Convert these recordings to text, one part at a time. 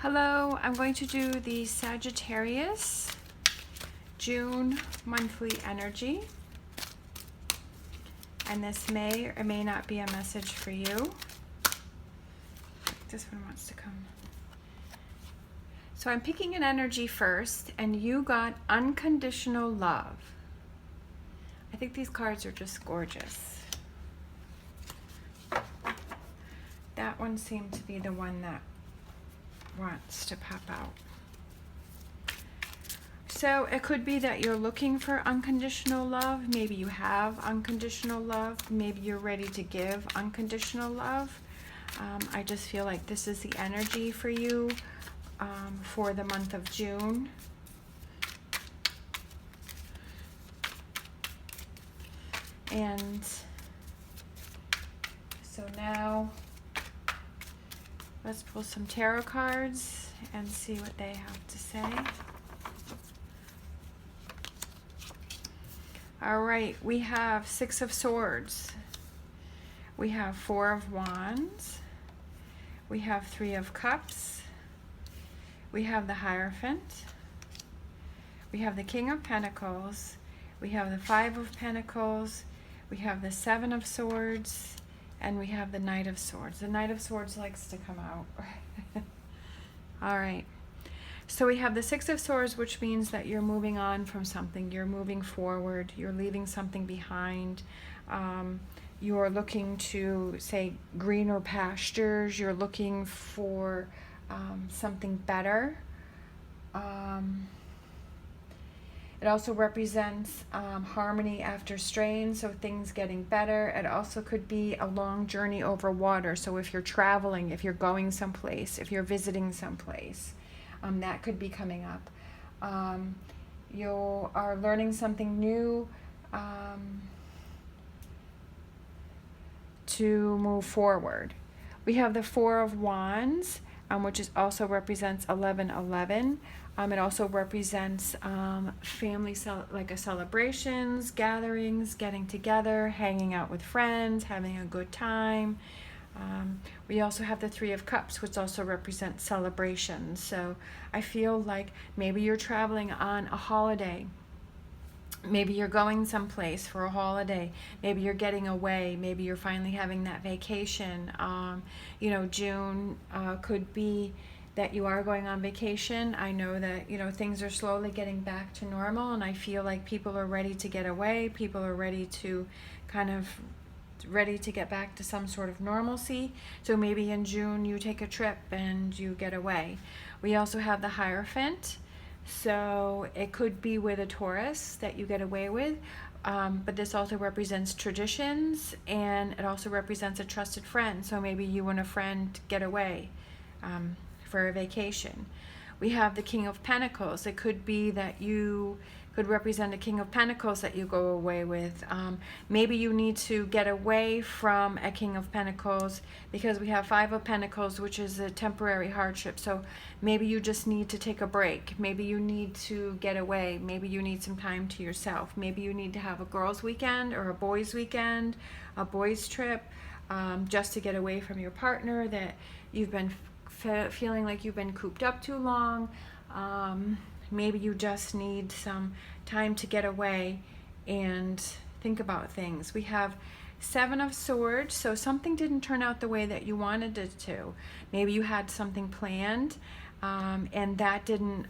Hello, I'm going to do the Sagittarius June monthly energy, and this may or may not be a message for you. This one wants to come. So I'm picking an energy first, and you got unconditional love. I think these cards are just gorgeous. That one seemed to be the one that wants to pop out. So it could be that you're looking for unconditional love. Maybe you have unconditional love. Maybe you're ready to give unconditional love. I just feel like this is the energy for you for the month of June. And so now let's pull some tarot cards and see what they have to say. All right, we have Six of Swords. We have Four of Wands. We have Three of Cups. We have the Hierophant. We have the King of Pentacles. We have the Five of Pentacles. We have the Seven of Swords. And we have the Knight of Swords. The Knight of Swords likes to come out. All right. So we have the Six of Swords, which means that you're moving on from something. You're moving forward. You're leaving something behind. You're looking to, say, greener pastures. You're looking for something better. It also represents harmony after strain, so things getting better. It also could be a long journey over water. So if you're traveling, if you're going someplace, if you're visiting someplace, that could be coming up. You are learning something new to move forward. We have the Four of Wands, which also represents 1111. It also represents family, like celebrations, gatherings, getting together, hanging out with friends, having a good time. We also have the Three of Cups, which also represents celebrations. So I feel like maybe you're traveling on a holiday. Maybe you're going someplace for a holiday. Maybe you're getting away. Maybe you're finally having that vacation. June could be that you are going on vacation. I know that, things are slowly getting back to normal, and I feel like people are ready to get away. People are ready to get back to some sort of normalcy. So maybe in June you take a trip and you get away. We also have the Hierophant. So it could be with a Taurus that you get away with, but this also represents traditions, and it also represents a trusted friend. So maybe you and a friend get away for a vacation. We have the King of Pentacles. It could be that you could represent a King of Pentacles that you go away with. Maybe you need to get away from a King of Pentacles because we have Five of Pentacles, which is a temporary hardship. So maybe you just need to take a break. Maybe you need to get away. Maybe you need some time to yourself. Maybe you need to have a girls' weekend or a boys' weekend, a boys' trip, just to get away from your partner that you've been feeling like you've been cooped up too long. Maybe you just need some time to get away and think about things. We have Seven of Swords, so something didn't turn out the way that you wanted it to. Maybe you had something planned and that didn't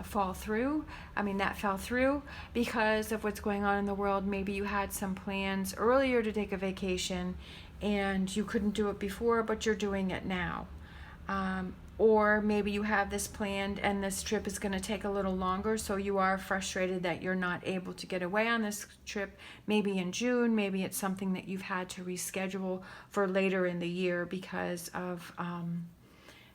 fall through. That fell through because of what's going on in the world. Maybe you had some plans earlier to take a vacation and you couldn't do it before, but you're doing it now. Or maybe you have this planned and this trip is going to take a little longer, so you are frustrated that you're not able to get away on this trip, maybe in June. Maybe it's something that you've had to reschedule for later in the year because of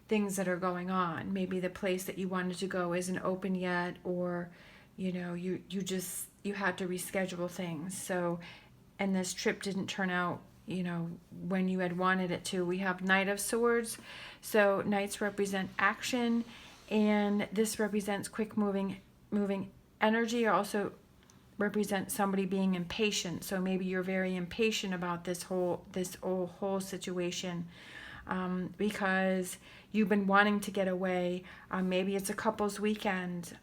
things that are going on. Maybe the place that you wanted to go isn't open yet, or you had to reschedule things. So, and this trip didn't turn out when you had wanted it to. We have Knight of Swords. So knights represent action, and this represents quick moving energy. It also represents somebody being impatient. So maybe you're very impatient about this whole situation. because you've been wanting to get away. Maybe it's a couple's weekend,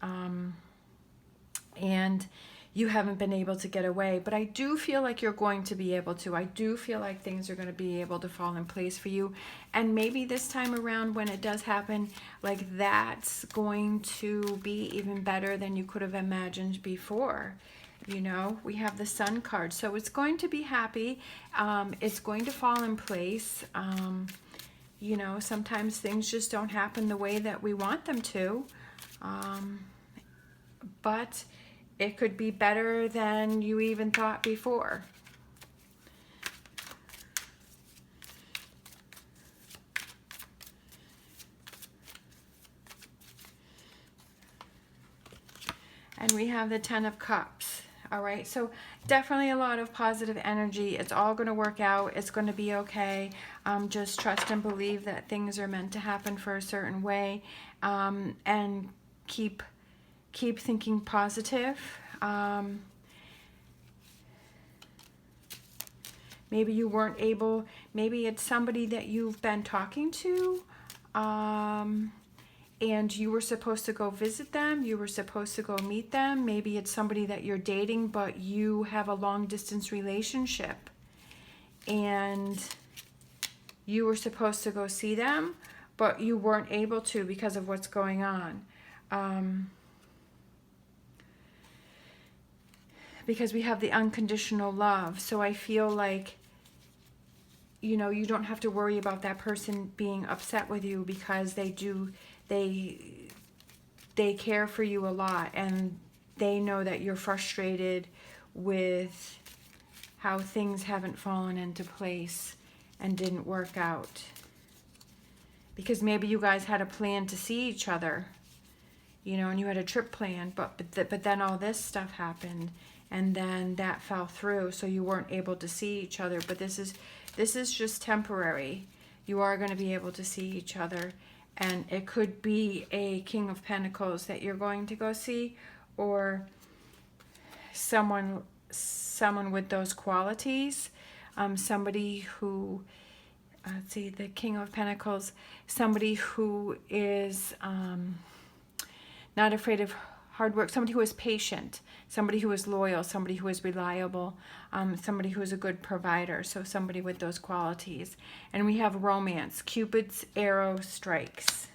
and you haven't been able to get away, but I do feel like you're going to be able to. I do feel like things are going to be able to fall in place for you. And maybe this time around when it does happen, like that's going to be even better than you could have imagined before. You know, we have the Sun card. So it's going to be happy. It's going to fall in place. You know, sometimes things just don't happen the way that we want them to. But it could be better than you even thought before. And we have the Ten of Cups. All right, so definitely a lot of positive energy. It's all going to work out. It's going to be okay. Just trust and believe that things are meant to happen for a certain way, and keep thinking positive. Maybe you weren't able, maybe it's somebody that you've been talking to, and you were supposed to go visit them, you were supposed to go meet them. Maybe it's somebody that you're dating, but you have a long distance relationship and you were supposed to go see them, but you weren't able to because of what's going on. Because we have the unconditional love. So I feel like, you know, you don't have to worry about that person being upset with you, because they care for you a lot, and they know that you're frustrated with how things haven't fallen into place and didn't work out. Because maybe you guys had a plan to see each other, you know, and you had a trip planned, but then all this stuff happened, and then that fell through, so you weren't able to see each other. But this is just temporary. You are going to be able to see each other, and it could be a King of Pentacles that you're going to go see, or someone with those qualities, somebody who, let's see, the King of Pentacles, somebody who is not afraid of hard work, somebody who is patient, somebody who is loyal, somebody who is reliable, somebody who is a good provider. So somebody with those qualities. And we have romance. Cupid's arrow strikes.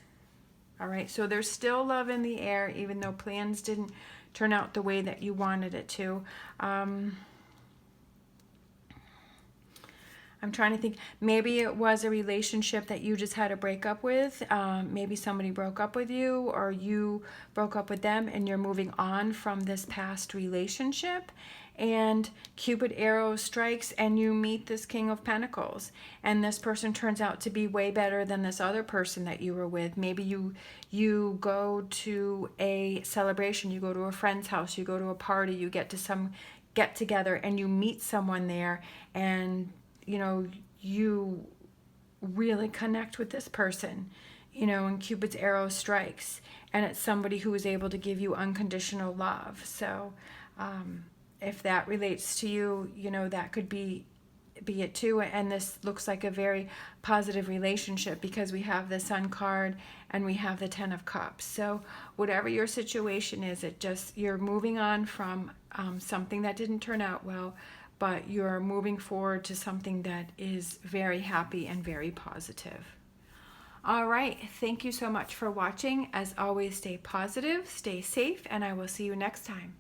All right, so there's still love in the air, even though plans didn't turn out the way that you wanted it to. I'm trying to think, maybe it was a relationship that you just had a breakup with. Maybe somebody broke up with you, or you broke up with them, and you're moving on from this past relationship. And Cupid arrow strikes, and you meet this King of Pentacles. And this person turns out to be way better than this other person that you were with. Maybe you go to a celebration, you go to a friend's house, you go to a party, you get to some get together, and you meet someone there, and you know, you really connect with this person, you know, and Cupid's arrow strikes, and it's somebody who is able to give you unconditional love. So if that relates to you, you know, that could be it too. And this looks like a very positive relationship, because we have the Sun card and we have the Ten of Cups. So whatever your situation is, you're moving on from something that didn't turn out well, but you're moving forward to something that is very happy and very positive. All right, thank you so much for watching. As always, stay positive, stay safe, and I will see you next time.